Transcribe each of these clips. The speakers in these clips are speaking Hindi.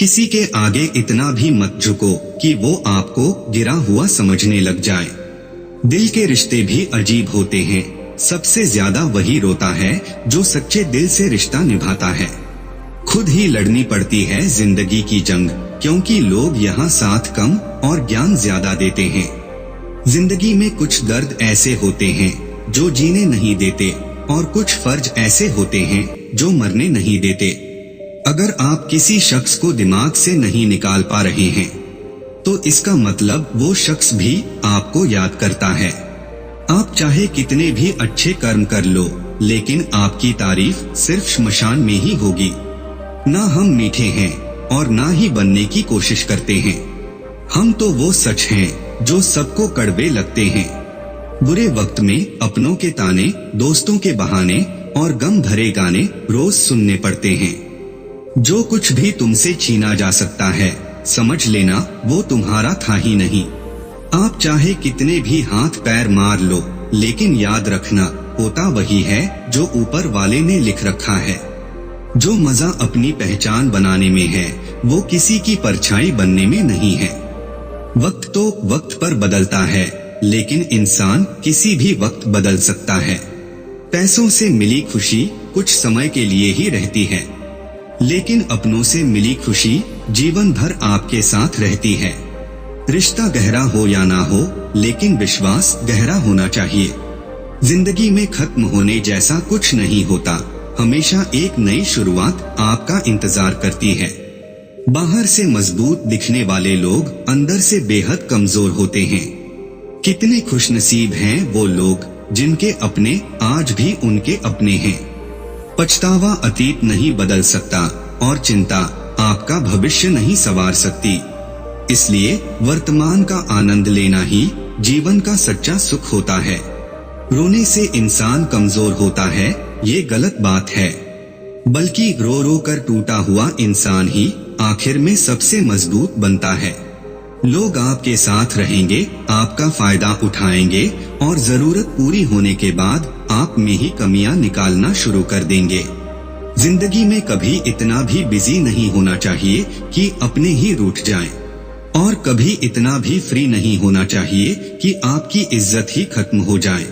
किसी के आगे इतना भी मत झुको कि वो आपको गिरा हुआ समझने लग जाए। दिल के रिश्ते भी अजीब होते हैं। सबसे ज्यादा वही रोता है जो सच्चे दिल से रिश्ता निभाता है। खुद ही लड़नी पड़ती है जिंदगी की जंग, क्योंकि लोग यहाँ साथ कम और ज्ञान ज्यादा देते हैं। जिंदगी में कुछ दर्द ऐसे होते हैं जो जीने नहीं देते, और कुछ फर्ज ऐसे होते हैं जो मरने नहीं देते। अगर आप किसी शख्स को दिमाग से नहीं निकाल पा रहे हैं, तो इसका मतलब वो शख्स भी आपको याद करता है। आप चाहे कितने भी अच्छे कर्म कर लो, लेकिन आपकी तारीफ सिर्फ श्मशान में ही होगी। ना हम मीठे हैं और ना ही बनने की कोशिश करते हैं। हम तो वो सच हैं जो सबको कड़वे लगते हैं। बुरे वक्त में अपनों के ताने, दोस्तों के बहाने और गम भरे गाने रोज सुनने पड़ते हैं। जो कुछ भी तुमसे छीना जा सकता है, समझ लेना वो तुम्हारा था ही नहीं। आप चाहे कितने भी हाथ पैर मार लो, लेकिन याद रखना होता वही है जो ऊपर वाले ने लिख रखा है। जो मजा अपनी पहचान बनाने में है, वो किसी की परछाई बनने में नहीं है। वक्त तो वक्त पर बदलता है, लेकिन इंसान किसी भी वक्त बदल सकता है। पैसों से मिली खुशी कुछ समय के लिए ही रहती है, लेकिन अपनों से मिली खुशी जीवन भर आपके साथ रहती है। रिश्ता गहरा हो या ना हो, लेकिन विश्वास गहरा होना चाहिए। जिंदगी में खत्म होने जैसा कुछ नहीं होता। हमेशा एक नई शुरुआत आपका इंतजार करती है। बाहर से मजबूत दिखने वाले लोग अंदर से बेहद कमजोर होते हैं। कितने खुशनसीब हैं वो लोग जिनके अपने आज भी उनके अपने हैं। पछतावा अतीत नहीं बदल सकता, और चिंता आपका भविष्य नहीं संवार सकती। इसलिए वर्तमान का आनंद लेना ही जीवन का सच्चा सुख होता है। रोने से इंसान कमजोर होता है, ये गलत बात है। बल्कि रो रो कर टूटा हुआ इंसान ही आखिर में सबसे मजबूत बनता है। लोग आपके साथ रहेंगे, आपका फायदा उठाएंगे, और जरूरत पूरी होने के बाद आप में ही कमियां निकालना शुरू कर देंगे। जिंदगी में कभी इतना भी बिजी नहीं होना चाहिए कि अपने ही रूठ जाएं, और कभी इतना भी फ्री नहीं होना चाहिए कि आपकी इज्जत ही खत्म हो जाए।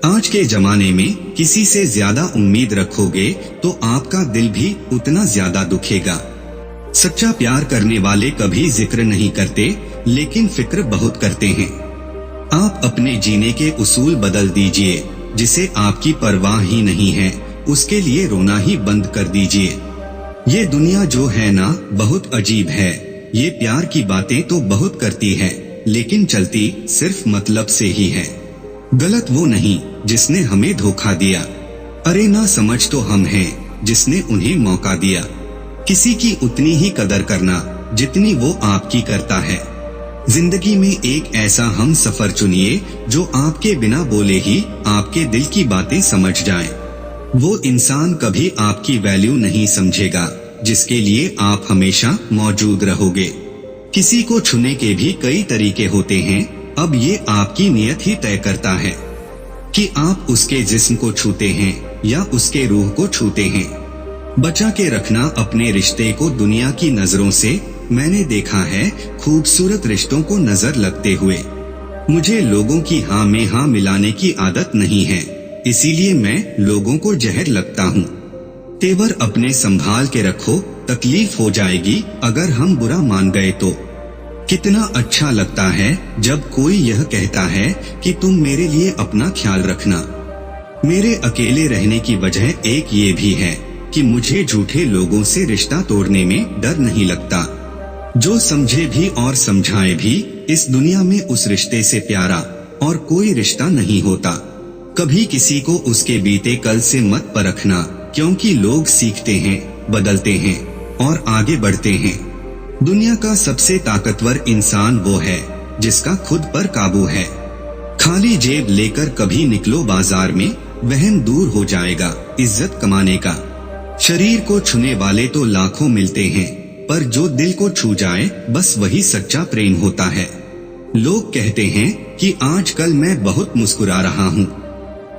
आज के जमाने में किसी से ज्यादा उम्मीद रखोगे तो आपका दिल भी उतना ज्यादा दुखेगा। सच्चा प्यार करने वाले कभी जिक्र नहीं करते, लेकिन फिक्र बहुत करते हैं। आप अपने जीने के उसूल बदल दीजिए। जिसे आपकी परवाह ही नहीं है, उसके लिए रोना ही बंद कर दीजिए। ये दुनिया जो है ना, बहुत अजीब है। ये प्यार की बातें तो बहुत करती है, लेकिन चलती सिर्फ मतलब से ही है। गलत वो नहीं जिसने हमें धोखा दिया, अरे ना समझ तो हम हैं जिसने उन्हें मौका दिया। किसी की उतनी ही कदर करना जितनी वो आपकी करता है। जिंदगी में एक ऐसा हम सफर चुनिए जो आपके बिना बोले ही आपके दिल की बातें समझ जाए। वो इंसान कभी आपकी वैल्यू नहीं समझेगा जिसके लिए आप हमेशा मौजूद रहोगे। किसी को छूने के भी कई तरीके होते हैं। अब ये आपकी नियत ही तय करता है कि आप उसके जिस्म को छूते हैं या उसके रूह को छूते हैं। बचा के रखना अपने रिश्ते को दुनिया की नजरों से। मैंने देखा है खूबसूरत रिश्तों को नजर लगते हुए। मुझे लोगों की हाँ में हाँ मिलाने की आदत नहीं है, इसीलिए मैं लोगों को जहर लगता हूँ। तेवर अपने संभाल के रखो, तकलीफ हो जाएगी अगर हम बुरा मान गए तो। कितना अच्छा लगता है जब कोई यह कहता है कि तुम मेरे लिए अपना ख्याल रखना। मेरे अकेले रहने की वजह एक ये भी है कि मुझे झूठे लोगों से रिश्ता तोड़ने में डर नहीं लगता। जो समझे भी और समझाए भी, इस दुनिया में उस रिश्ते से प्यारा और कोई रिश्ता नहीं होता। कभी किसी को उसके बीते कल से मत परखना, क्योंकि लोग सीखते हैं, बदलते हैं और आगे बढ़ते हैं। दुनिया का सबसे ताकतवर इंसान वो है जिसका खुद पर काबू है। खाली जेब लेकर कभी निकलो बाजार में, वहम दूर हो जाएगा इज्जत कमाने का। शरीर को छूने वाले तो लाखों मिलते हैं, पर जो दिल को छू जाए बस वही सच्चा प्रेम होता है। लोग कहते हैं कि आजकल मैं बहुत मुस्कुरा रहा हूँ।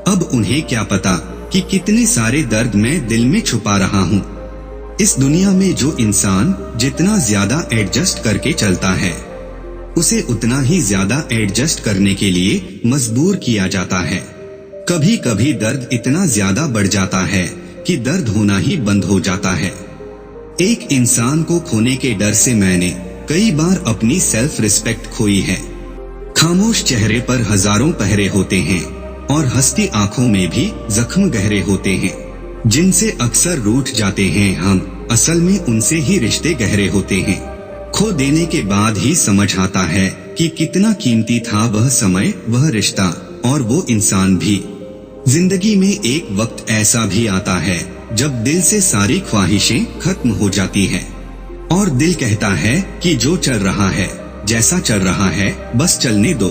अब उन्हें क्या पता कि कितने सारे दर्द मैं दिल में छुपा रहा हूँ। इस दुनिया में जो इंसान जितना ज्यादा एडजस्ट करके चलता है, उसे उतना ही ज्यादा एडजस्ट करने के लिए मजबूर किया जाता है। कभी कभी दर्द इतना ज्यादा बढ़ जाता है कि दर्द होना ही बंद हो जाता है। एक इंसान को खोने के डर से मैंने कई बार अपनी सेल्फ रिस्पेक्ट खोई है। खामोश चेहरे पर हजारों पहरे होते हैं और हंसती आंखों में भी जख्म गहरे होते हैं, जिनसे अक्सर रूठ जाते हैं हम, असल में उनसे ही रिश्ते गहरे होते हैं। खो देने के बाद ही समझ आता है कि कितना कीमती था वह समय, वह रिश्ता और वो इंसान भी। जिंदगी में एक वक्त ऐसा भी आता है जब दिल से सारी ख्वाहिशें खत्म हो जाती हैं और दिल कहता है कि जो चल रहा है, जैसा चल रहा है, बस चलने दो।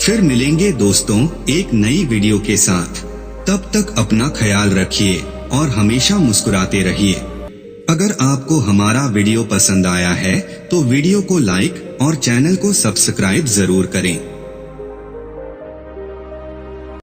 फिर मिलेंगे दोस्तों एक नई वीडियो के साथ। तब तक अपना ख्याल रखिए और हमेशा मुस्कुराते रहिए। अगर आपको हमारा वीडियो पसंद आया है तो वीडियो को लाइक और चैनल को सब्सक्राइब जरूर करें।